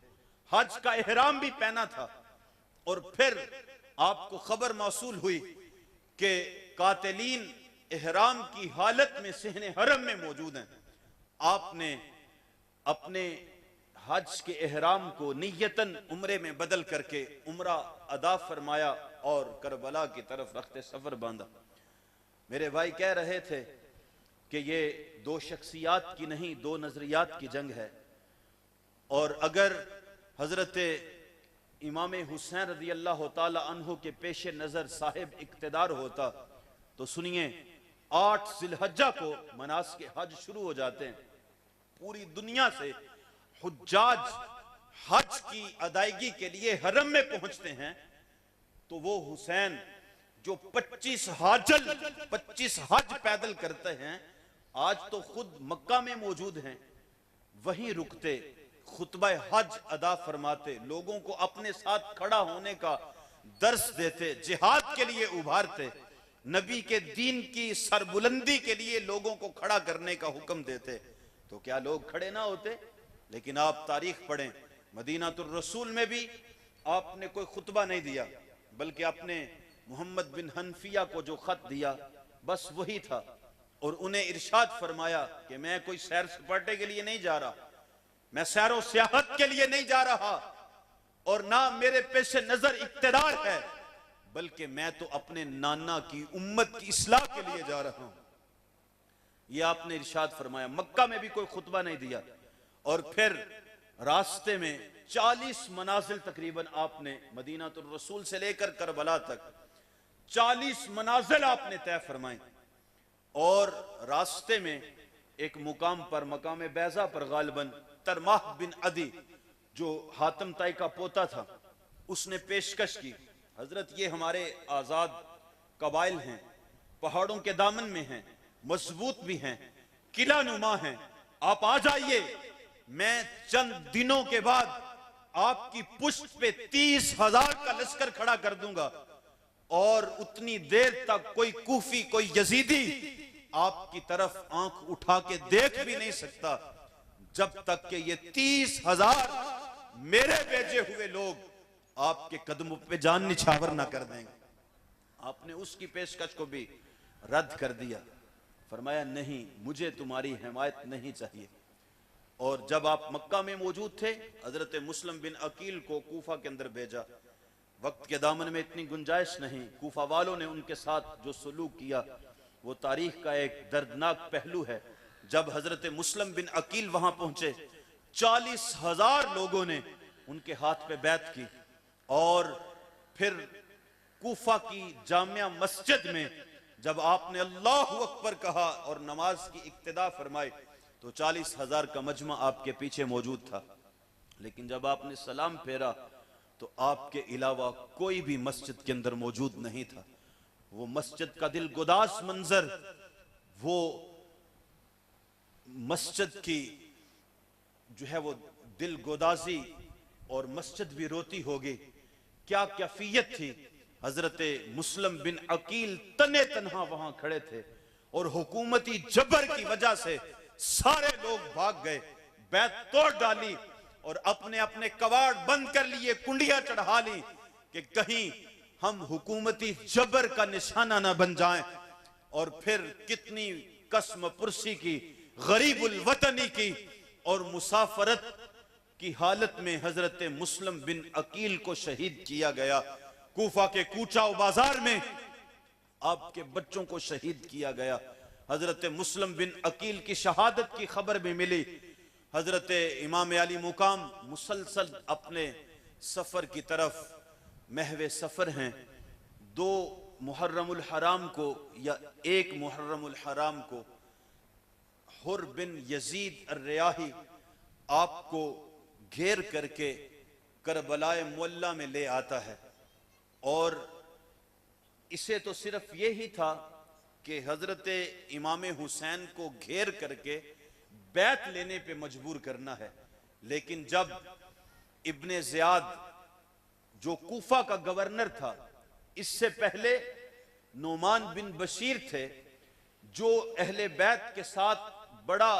हज का एहराम भी पहना था। और फिर आपको खबर मौसूल हुई कि कातिलीन एहराम की हालत में सहने हरम में मौजूद हैं। आपने अपने हज के एहराम को नियतन उम्रे में बदल करके उम्रा अदा फरमाया और करबला की तरफ रखते सफर बांधा। मेरे भाई कह रहे थे कि ये 2 शख्सियात की नहीं, 2 नजरियात की जंग है। और अगर हजरत इमाम हुसैन रज़ी अल्लाह ताला अन्हु के पेश नजर साहिब इक्तदार होता तो सुनिए, 8 ज़िलहज्जा को मनास के हज शुरू हो जाते हैं। पूरी दुनिया से हुज्जाज हज की अदायगी के लिए हरम में पहुंचते हैं। तो वो हुसैन जो 25 हज पैदल करते हैं, आज तो खुद मक्का में मौजूद हैं, वहीं रुकते, खुतबा हज अदा फरमाते, लोगों को अपने साथ खड़ा होने का दर्स देते, जिहाद के लिए उभारते, नबी के दीन की सरबुलंदी के लिए लोगों को खड़ा करने का हुक्म देते। तो क्या लोग खड़े ना होते? लेकिन आप तारीख पढ़ें, मदीनातुर रसूल में भी आपने कोई खुतबा नहीं दिया, बल्कि आपने मोहम्मद बिन हनफिया को जो खत दिया बस वही था। और उन्हें इरशाद फरमाया कि मैं कोई सैर सपाटे के लिए नहीं जा रहा, मैं सैरो सियाहत के लिए नहीं जा रहा, और ना मेरे पेश नजर इक्तदार है, बल्कि मैं तो अपने नाना की उम्मत की इस्लाह के लिए जा रहा हूं। यह आपने इरशाद फरमाया। मक्का में भी कोई खुतबा नहीं दिया। और फिर रास्ते में 40 मनाजिल तकरीबन आपने मदीनातुर रसूल से लेकर करबला तक 40 मनाजिल आपने तय फरमाई। और रास्ते में एक मुकाम पर, मकाम बैजा पर गालिबन तरमाह बिन अदी जो हातम ताई का पोता था, उसने पेशकश की, हजरत ये हमारे आजाद कबाइल हैं, पहाड़ों के दामन में हैं, मजबूत भी हैं, किला नुमा हैं, आप आ जाइए, मैं चंद दिनों के बाद आपकी पुष्ट पे 30,000 का लश्कर खड़ा कर दूंगा और उतनी देर तक कोई कूफी, कोई यजीदी आपकी तरफ आंख उठा के देख भी नहीं सकता जब तक कि ये 30,000 मेरे भेजे हुए लोग आपके कदमों पे जान निछावर ना कर देंगे। आपने उसकी पेशकश को भी रद्द कर दिया, फरमाया नहीं, मुझे तुम्हारी हिमायत नहीं चाहिए। और जब आप मक्का में मौजूद थे, हजरत मुस्लिम बिन अकील को कूफा के अंदर भेजा। वक्त के दामन में इतनी गुंजाइश नहीं, कूफा वालों ने उनके साथ जो सलूक किया वो तारीख का एक दर्दनाक पहलू है। जब हजरत मुस्लिम बिन अकील वहां पहुंचे, 40,000 लोगों ने उनके हाथ पे बैत की और फिर कूफा की जामिया मस्जिद में जब आपने अल्लाहु अकबर कहा और नमाज की इक्तिदा फरमाई तो 40,000 का मजमा आपके पीछे मौजूद था। लेकिन जब आपने सलाम फेरा तो आपके अलावा कोई भी मस्जिद के अंदर मौजूद नहीं था। वो मस्जिद का दिल गुदास मंजर, वो मस्जिद की जो है वो दिल गोदाजी और मस्जिद भी रोती होगी। क्या कैफियत थी। हजरत मुस्लिम बिन अकील तने तन्हा वहां खड़े थे और हुकूमती जबर की वजह से सारे लोग भाग गए, बैत तोड़ डाली और अपने अपने कवाड़ बंद कर लिए, कुंडियां चढ़ा ली कि कहीं हम हुकूमती जबर का निशाना ना बन जाएं। और फिर कितनी कसम पुरसी की, गरीबुल वतनी की और मुसाफरत की हालत में हजरत मुस्लिम बिन अकील को शहीद किया गया। कूफा के कूचाओ बाजार में आपके बच्चों को शहीद किया गया। हजरत मुस्लिम बिन अकील की शहादत की खबर भी मिली। हजरत इमाम अली मुकाम मुसलसल अपने सफर की तरफ महवे सफर हैं। 2 मुहर्रमुल हराम को या 1 मुहर्रमुल हराम को हुर बिन यजीद अर्रयाही आपको घेर करके करबलाए मुअल्ला में ले आता है। और इसे तो सिर्फ यही था कि हजरत इमाम हुसैन को घेर करके बैत लेने पे मजबूर करना है। लेकिन जब इब्ने ज़ियाद जो कूफा का गवर्नर था, इससे पहले नोमान बिन बशीर थे जो अहले बैत के साथ बड़ा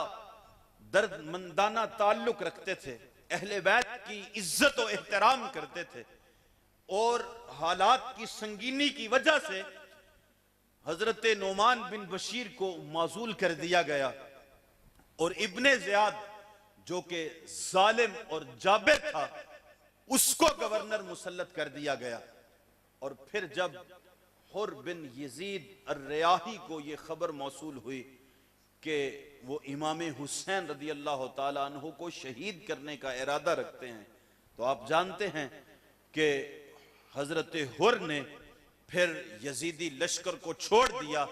दर्दमंदाना ताल्लुक रखते थे, अहले बैत की इज्जत और एहतराम करते थे और हालात की संगीनी की वजह से हजरत नोमान बिन बशीर को माजूल कर दिया गया और इब्ने ज़ियाद जो कि जालिम और जाबिर था उसको गवर्नर मुसल्लत कर दिया गया। और फिर जब हुर बिन यजीद अर्रयाही को यह खबर मौसूल हुई कि वो इमाम हुसैन रदी अल्लाह ताला अन्हु को शहीद करने का इरादा रखते हैं, तो आप जानते हैं कि हजरत हुर ने फिर यजीदी लश्कर को छोड़ दिया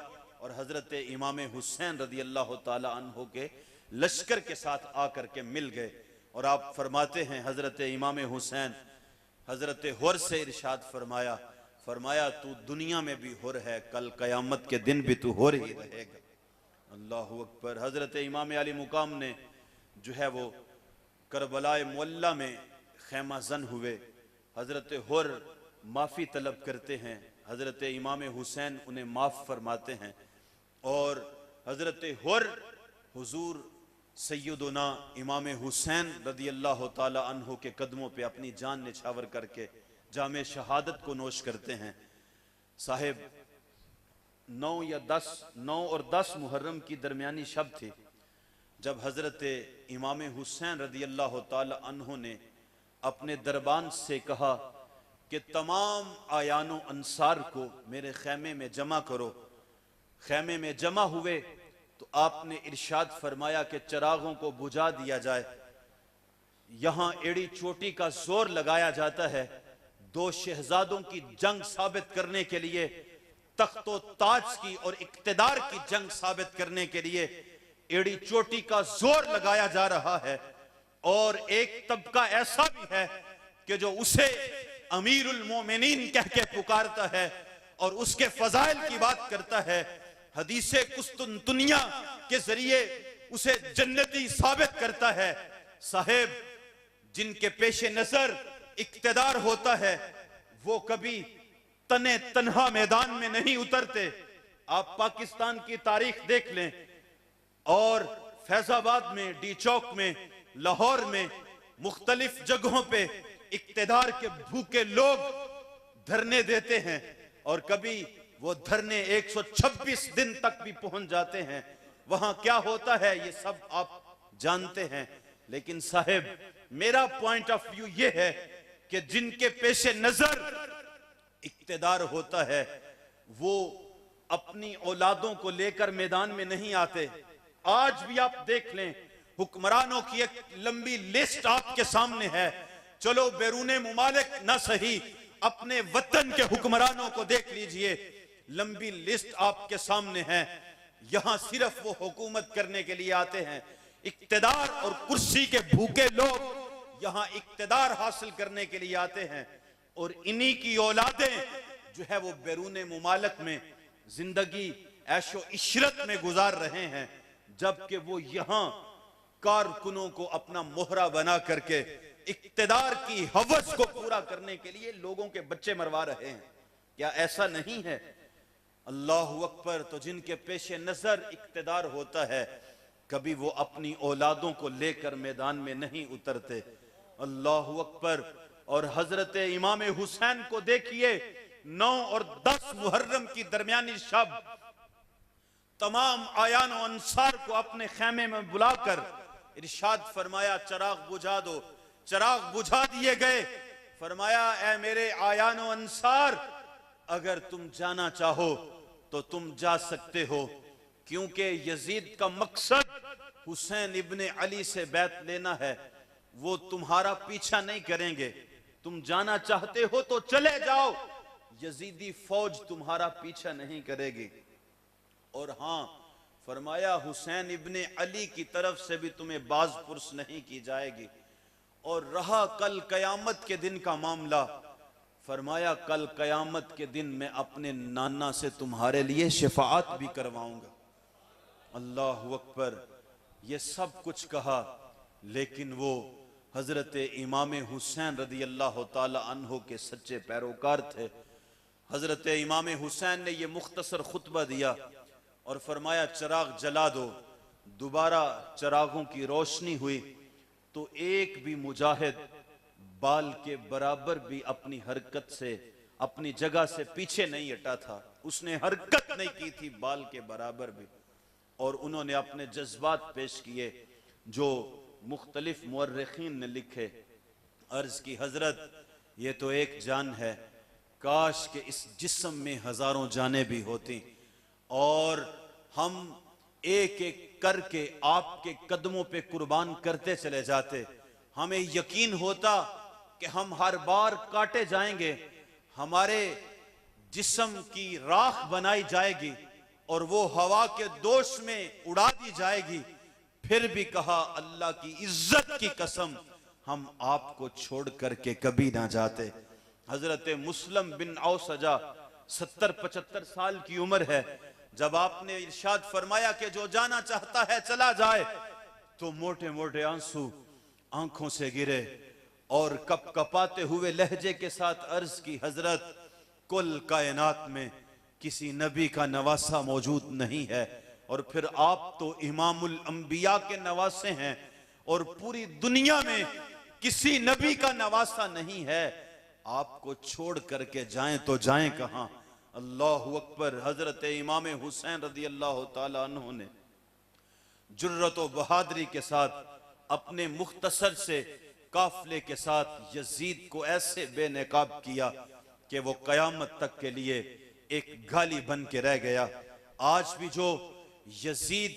और हजरत इमाम हुसैन रदी अल्लाह ताला अन्हु के लश्कर के साथ आकर के मिल गए। और आप फरमाते हैं हजरत इमाम हुसैन हजरत हुर से इरशाद फरमाया, फरमाया तू दुनिया में भी हुर है, कल कयामत के दिन भी तू हुर ही रहेगा। अल्लाहु अकबर। हजरत इमाम अली मुकाम ने जो है वो करबलाए मुअल्ला में खैमा जन हुए। हजरत हुर माफ़ी तलब करते हैं, हजरत इमाम हुसैन उन्हें माफ़ फरमाते हैं और हजरत हुर हुजूर सैयदना इमाम हुसैन रदी अल्लाह ताला अन्हु के कदमों पे अपनी जान निछावर करके जामे शहादत को नोश करते हैं। साहिब 9 और 10 मुहर्रम की दरमियानी शब थी जब हजरत इमाम हुसैन रदी अल्लाह ताला अन्हु ने अपने दरबान से कहा कि तमाम आयानो अंसार को मेरे खैमे में जमा करो। खैमे में जमा हुए तो आपने इरशाद फरमाया कि चरागों को बुझा दिया जाए। यहां एड़ी चोटी का जोर लगाया जाता है 2 शहजादों की जंग साबित करने के लिए। तख्तो ताज की और इक्तदार की जंग साबित करने के लिए एड़ी चोटी का जोर लगाया जा रहा है। और एक तबका ऐसा भी है कि जो उसे अमीरुल मोमिनीन कह के पुकारता है और उसके फजाइल की बात करता है। हदीसे कुस्तुनतुनिया के जरिए उसे जन्नती साबित करता है। साहेब, जिनके पेशे नजर इक्तदार होता है वो कभी तने तन्हा मैदान में नहीं उतरते। आप पाकिस्तान की तारीख देख लें और फैजाबाद में, डी चौक में, लाहौर में, मुख्तलिफ जगहों पे इक्तदार के भूखे लोग धरने देते हैं और कभी वो धरने 126 दिन तक भी पहुंच जाते हैं। वहां क्या होता है ये सब आप जानते हैं। लेकिन साहेब, मेरा पॉइंट ऑफ व्यू ये है कि जिनके पेशे नजर इक्तदार होता है वो अपनी औलादों को लेकर मैदान में नहीं आते। आज भी आप देख लें, हुक्मरानों की एक लंबी लिस्ट आपके सामने है। चलो बैरूने मुमालिक ना सही, अपने वतन के हुक्मरानों को देख लीजिए, लंबी लिस्ट आपके सामने है। यहां सिर्फ वो हुकूमत करने के लिए आते हैं। इक्तदार और कुर्सी के भूखे लोग यहां इक्तदार हासिल करने के लिए आते हैं और इन्हीं की औलादें जो है वो बैरूने मुमालिक में जिंदगी ऐशो इशरत में गुजार रहे हैं, जबकि वो यहां कारकुनों को अपना मोहरा बना करके इक्तदार की हवस को पूरा करने के लिए लोगों के बच्चे मरवा रहे हैं। क्या ऐसा नहीं है? अल्लाहु अकबर। तो जिनके पेशे नजर इक्तदार होता है कभी वो अपनी औलादों को लेकर मैदान में नहीं उतरते। अल्लाहु अकबर। और हजरत इमाम हुसैन को देखिए, 9 और 10 मुहर्रम की दरमियानी शब तमाम आयान और अंसार को अपने खेमे में बुलाकर इरशाद फरमाया, चराग बुझा दो। चराग बुझा दिए गए। फरमाया, ऐ मेरे आयान और अंसार, अगर तुम जाना चाहो तो तुम जा सकते हो, क्योंकि यजीद का मकसद हुसैन इब्ने अली से बैत लेना है। वो तुम्हारा पीछा नहीं करेंगे। तुम जाना चाहते हो तो चले जाओ, यजीदी फौज तुम्हारा पीछा नहीं करेगी। और हां, फरमाया हुसैन इब्ने अली की तरफ से भी तुम्हें बाज़पुर्स नहीं की जाएगी। और रहा कल कयामत के दिन का मामला, फरमाया कल कयामत के दिन मैं अपने नाना से तुम्हारे लिए शिफाअत भी करवाऊंगा। अल्लाहु अकबर। ये सब कुछ कहा, लेकिन वो हजरत इमाम हुसैन रदी अल्लाह ताला अन्हो के सच्चे पैरोकार थे। हजरत इमाम हुसैन ने ये मुख्तसर खुतबा दिया और फरमाया, चराग जला दो। दोबारा चरागों की रोशनी हुई तो एक भी मुजाहिद बाल के बराबर भी अपनी हरकत से, अपनी जगह से पीछे नहीं हटा था। उसने हरकत नहीं की थी बाल के बराबर भी। और उन्होंने अपने जज्बात पेश किए जो मुख्तलिफ मुअर्रिखीन ने लिखे। अर्ज की, हजरत ये तो एक जान है, काश के इस जिस्म में हजारों जानें भी होती और हम एक एक करके आपके कदमों पे कुर्बान करते चले जाते। हमें यकीन होता कि हम हर बार काटे जाएंगे, हमारे जिस्म की राख बनाई जाएगी और वो हवा के दोष में उड़ा दी जाएगी। फिर भी कहा, अल्लाह की इज्जत की कसम, हम आपको छोड़ करके कभी ना जाते। हजरत मुस्लिम बिन औसजा 70-75 साल की उम्र है। जब आपने इरशाद फरमाया कि जो जाना चाहता है चला जाए, तो मोटे मोटे आंसू आंखों से गिरे और कपकपाते हुए लहजे के साथ अर्ज की, हजरत कुल कायनात में किसी नबी का नवासा मौजूद नहीं है और फिर आप तो इमामुल अंबिया के नवासे हैं और पूरी दुनिया में किसी नबी का नवासा नहीं है। आपको छोड़ करके जाएं तो जाएं कहां? अल्लाहु अकबर। हजरत इमाम हुसैन रदी अल्लाह ताला अन्हु ने जुर्रत व बहादुरी के साथ अपने मुख्तसर से काफले के साथ यजीद को ऐसे बेनकाब किया कि वो कयामत तक के लिए एक गाली बन के रह गया। आज भी जो यजीद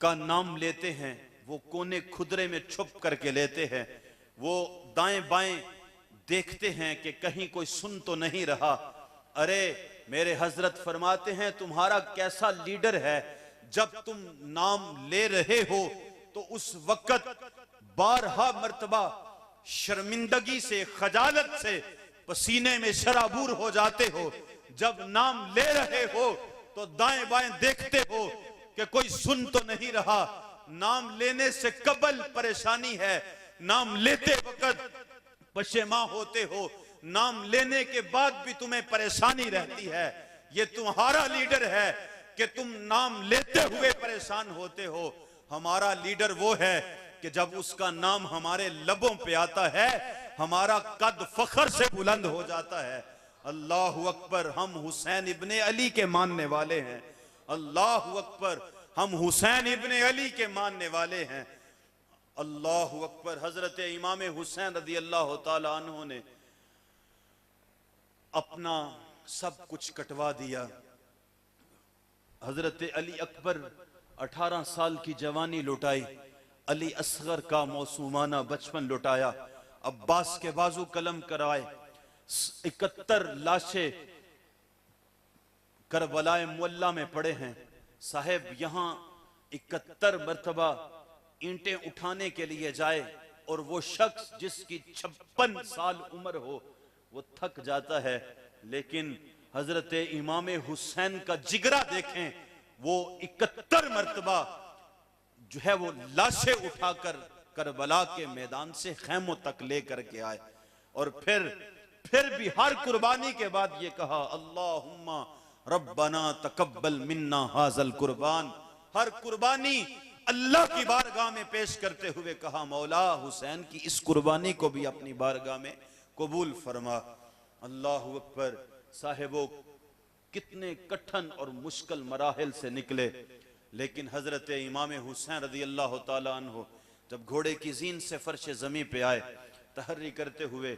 का नाम लेते हैं वो कोने खुदरे में छुप करके लेते हैं। वो दाएं बाएं देखते हैं कि कहीं कोई सुन तो नहीं रहा। अरे मेरे हजरत फरमाते हैं तुम्हारा कैसा लीडर है, जब तुम नाम ले रहे हो तो उस वक्त 12 मर्तबा शर्मिंदगी से, खजालत से पसीने में शराबूर हो जाते हो। जब नाम ले रहे हो तो दाएं बाएं देखते हो कि कोई सुन तो नहीं रहा। नाम लेने से कबल परेशानी है, नाम लेते वक्त पशेमा होते हो, नाम लेने के बाद भी तुम्हें परेशानी रहती है। ये तुम्हारा लीडर है कि तुम नाम लेते हुए परेशान होते हो। हमारा लीडर वो है कि जब उसका नाम हमारे लबों पे आता है हमारा कद फख्र से बुलंद हो जाता है। अल्लाहु अकबर, हम हुसैन इब्ने अली के मानने वाले हैं। अल्लाहु अकबर, हम हुसैन इब्ने अली के मानने वाले हैं। अल्लाहु अकबर। हजरत इमाम हुसैन रदी अल्लाह तआला अन्हु ने अपना सब कुछ कटवा दिया। हजरत अली अकबर 18 साल की जवानी लुटाई, अली असगर का मौसूमाना बचपन लुटाया, अब्बास के बाजू कलम कराए, 71 लाशें करबलाए मुअल्ला में पड़े हैं। साहेब यहां 71 मर्तबा ईंटें उठाने के लिए जाए और वो शख्स जिसकी 56 साल उम्र हो वो थक जाता है, लेकिन हजरत इमाम हुसैन का जिगरा देखें, वो 71 मर्तबा जो है वो लाशें उठाकर करबला के मैदान से खैमों तक लेकर के आए। और फिर भी हर कुर्बानी के बाद ये कहा, अल्लाहुम्मा रब्बना तकब्बल मिन्ना हाज़ल कुर्बान। हर कुर्बानी अल्लाह की बारगाह में पेश करते हुए कहा, मौला हुसैन की इस कुर्बानी को भी अपनी बारगाह में कबूल फरमा। अल्लाहु अकबर। साहिबो कितने कठिन और मुश्किल मराहिल से निकले, लेकिन हजरत इमाम हुसैन रदी अल्लाह तआला अन्हु जब घोड़े की जीन से फर्श ज़मीं पे आए, तहर्री करते हुए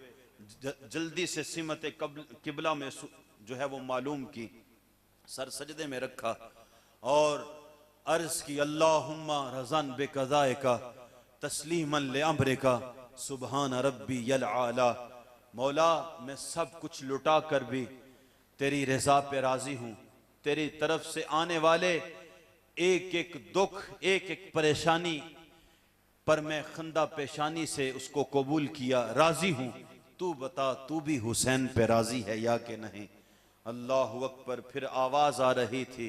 जल्दी से सिमत किबला में जो है वो मालूम की, सर सजदे में रखा और अर्ज की, अल्लाहुम्मा रज़न बेक़ज़ाए का तस्लीमन ले अम्रे का सुबहान रब्बी यल आला। मौला मैं सब कुछ लुटा कर भी तेरी रज़ा पे राजी हूं। तेरी तरफ से आने वाले एक एक दुख, एक एक परेशानी पर मैं खंदा पेशानी से उसको कबूल किया, राजी हूं। तू बता, तू भी हुसैन पे राजी है या कि नहीं? अल्लाहु अकबर। फिर आवाज आ रही थी,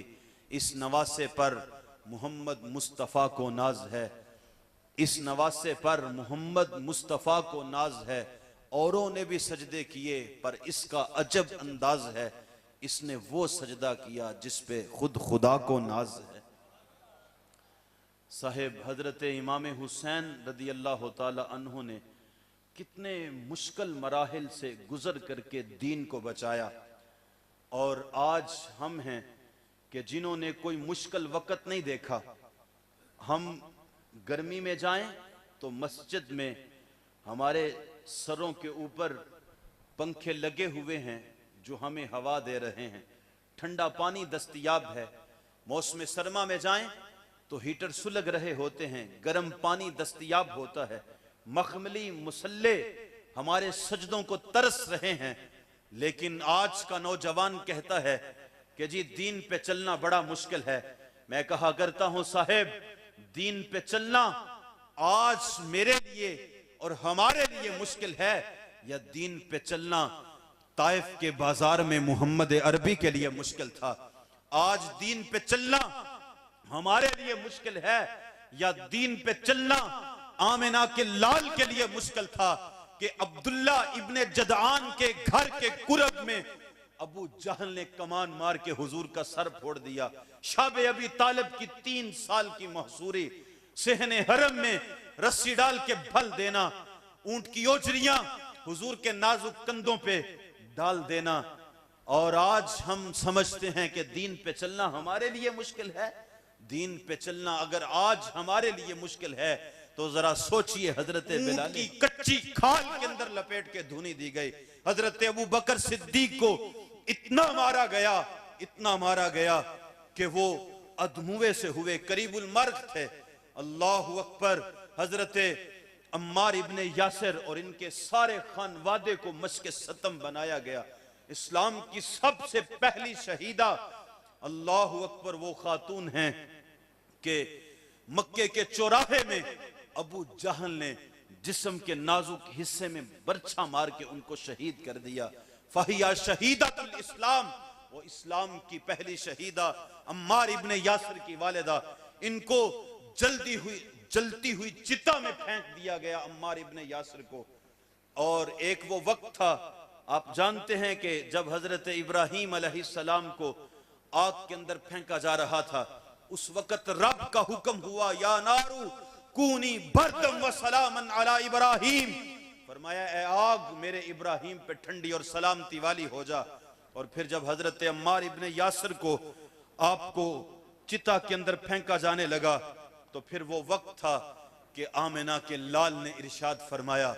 इस नवासे पर मोहम्मद मुस्तफ़ा को नाज है, इस नवासे पर मोहम्मद मुस्तफ़ा को नाज है। औरों ने भी सजदे किए पर इसका अजब अंदाज है, इसने वो सजदा किया जिस पे खुद खुदा को नाज है। साहिब हजरत इमाम हुसैन रदी अल्लाह तआला अन्हु ने कितने मुश्किल मराहिल से गुजर करके दीन को बचाया। और आज हम हैं कि जिन्होंने कोई मुश्किल वक्त नहीं देखा। हम गर्मी में जाएं तो मस्जिद में हमारे सरों के ऊपर पंखे लगे हुए हैं जो हमें हवा दे रहे हैं, ठंडा पानी दस्तयाब है। मौसम सरमा में जाएं तो हीटर सुलग रहे होते हैं, गर्म पानी दस्तयाब होता है, मखमली मुसल्ले हमारे सजदों को तरस रहे हैं। लेकिन आज का नौजवान कहता है कि जी दीन पे चलना बड़ा मुश्किल है। मैं कहा करता हूं साहेब, दीन पे चलना आज मेरे लिए और हमारे लिए मुश्किल है, या दीन पे चलना ताइफ के बाजार में मोहम्मद अरबी के लिए मुश्किल था। आज दीन पे चलना हमारे लिए मुश्किल है, या दीन पे चलना आमिना के लाल के लिए मुश्किल था कि अब्दुल्ला इब्ने जदआन के घर के कुरब में अबू जहल ने कमान मार के हुजूर का सर फोड़ दिया। शाबे अबी तालिब की 3 साल की महसूरी, सहने हरम में रस्सी डाल के भल देना, ऊंट की ओजरियां हुजूर के नाजुक कंधों पे डाल देना। और आज हम समझते हैं कि दीन पे चलना हमारे लिए मुश्किल है। दीन पे चलना अगर आज हमारे लिए मुश्किल है तो जरा सोचिए, हजरत बिलाल की कच्ची खाल के अंदर लपेट के धुनी दी गई। हजरत अबू बकर सिद्दीक को इतना मारा गया, इतना मारा गया कि वो अधमुए से हुए, करीबुल मर्ग थे। अल्लाहु अकबर। हजरत अम्मार इब्ने यासिर और इनके सारे खानवादे को मस्के सतम बनाया गया। इस्लाम की सबसे पहली शहीदा अल्लाह अकबर वो खातून हैं कि मक्के के चौराहे में अबू जहल ने जिस्म के नाजुक हिस्से में बर्छा मार के उनको शहीद कर दिया। फहिया शहीदतुल इस्लाम, वो इस्लाम की पहली शहीदा अम्मार इब्ने यासिर की वालिदा। इनको जलती हुई चिता में फेंक दिया गया अम्मार इब्ने यासिर को। और एक वो वक्त था, आप जानते हैं कि जब हजरत इब्राहीम अलैहिस्सलाम को आग के अंदर फेंका जा रहा था, उस वक्त रब का हुक्म हुआ, या नारू कूनी बर्दम व सलामन अला इब्राहीम। फरमाया ए आग मेरे इब्राहीम पे ठंडी और सलामती वाली हो जा। और फिर जब हजरत अम्मार इब्ने यासिर को आपको चिता के अंदर फेंका जाने लगा, तो फिर वो वक्त था कि आमिना के लाल ने इरशाद फरमाया,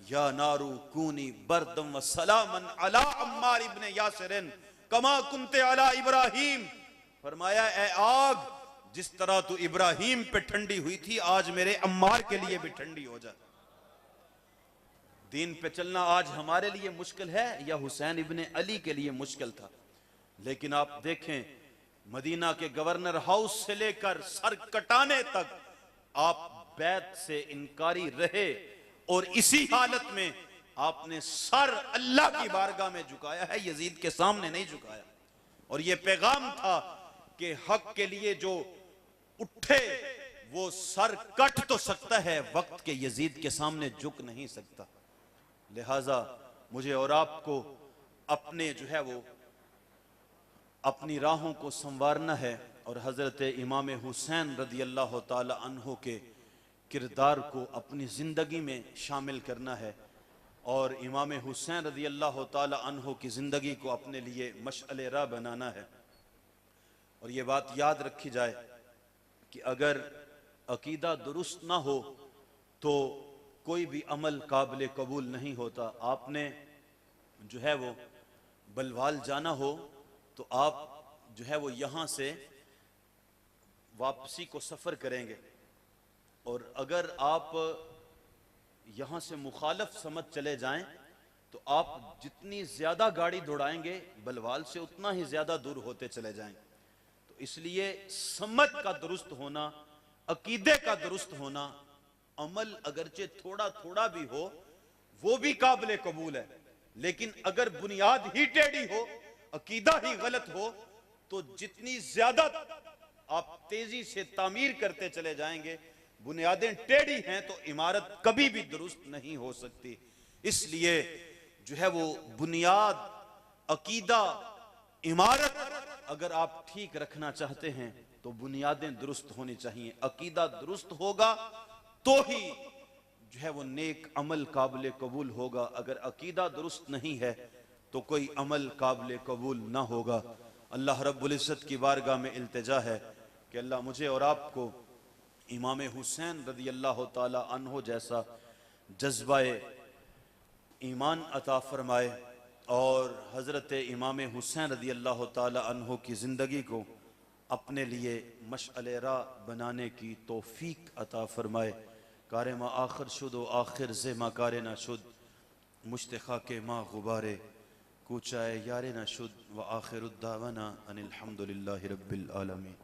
या नारू कूनी बर्दम व सलामन अला अम्मार इब्ने यासिरिन कमा कुंते अला इब्राहीम। फरमाया ए आग, जिस तरह तू इब्राहीम पे ठंडी हुई थी, आज मेरे अम्मार के लिए भी ठंडी हो जा। दीन पे चलना आज हमारे लिए मुश्किल है या हुसैन इब्ने अली के लिए मुश्किल था? लेकिन आप देखें, मदीना के गवर्नर हाउस से लेकर सर कटाने तक आप बैत से इनकारी रहे, और इसी हालत में आपने सर अल्लाह की बारगाह में झुकाया है, यजीद के सामने नहीं झुकाया। और यह पैगाम था कि हक के लिए जो उठे वो सर कट तो सकता है, वक्त के यजीद के सामने झुक नहीं सकता। लिहाजा मुझे और आपको अपने जो है वो अपनी राहों को संवारना है और हजरत इमाम हुसैन रदी अल्लाह ताला अन्हो के किरदार को अपनी जिंदगी में शामिल करना है, और इमाम हुसैन रदी अल्लाह ताला अन्हो की जिंदगी को अपने लिए मशअले राह बनाना है। और ये बात याद रखी जाए कि अगर अकीदा दुरुस्त ना हो तो कोई भी अमल काबिल कबूल नहीं होता। आपने जो है वो बलवाल जाना हो तो आप जो है वो यहाँ से वापसी को सफ़र करेंगे, और अगर आप यहाँ से मुखालफ समझ चले जाएं तो आप जितनी ज़्यादा गाड़ी दौड़ाएंगे बलवाल से उतना ही ज़्यादा दूर होते चले जाएंगे। तो इसलिए समझ का दुरुस्त होना, अकीदे का दुरुस्त होना, अमल अगरचे थोड़ा थोड़ा भी हो वो भी काबिल कबूल है, लेकिन अगर बुनियाद ही टेढ़ी हो, अकीदा ही गलत हो, तो जितनी ज्यादा आप तेजी से तामीर करते चले जाएंगे, बुनियादें टेढ़ी हैं तो इमारत कभी भी दुरुस्त नहीं हो सकती। इसलिए जो है वो बुनियाद, अकीदा, इमारत अगर आप ठीक रखना चाहते हैं तो बुनियादें दुरुस्त होनी चाहिए। अकीदा दुरुस्त होगा तो ही जो है वो नेक अमल काबिल कबूल होगा। अगर अकीदा दुरुस्त नहीं है तो कोई अमल काबिल कबूल ना होगा। अल्लाह रब्बुल इज़्ज़त की बारगाह में इल्तिजा है कि अल्लाह मुझे और आपको इमाम हुसैन रज़ी अल्लाह ताला अन्हो जैसा जज्बाए ईमान अता फरमाए, और हज़रत इमाम हुसैन रज़ी अल्लाह ताला अन्हो की ज़िंदगी को अपने लिए मशअले राह बनाने की तौफीक अता फरमाए। कार मा आखिर शुद व आखिर से मा कारे ना शुद, मुश्तखा के माँ गुबारे कूचाए यारे ना शुद, व आखिर उद्दावना अनिल हम्दुलिल्लाहि रब्बिल आलमीन।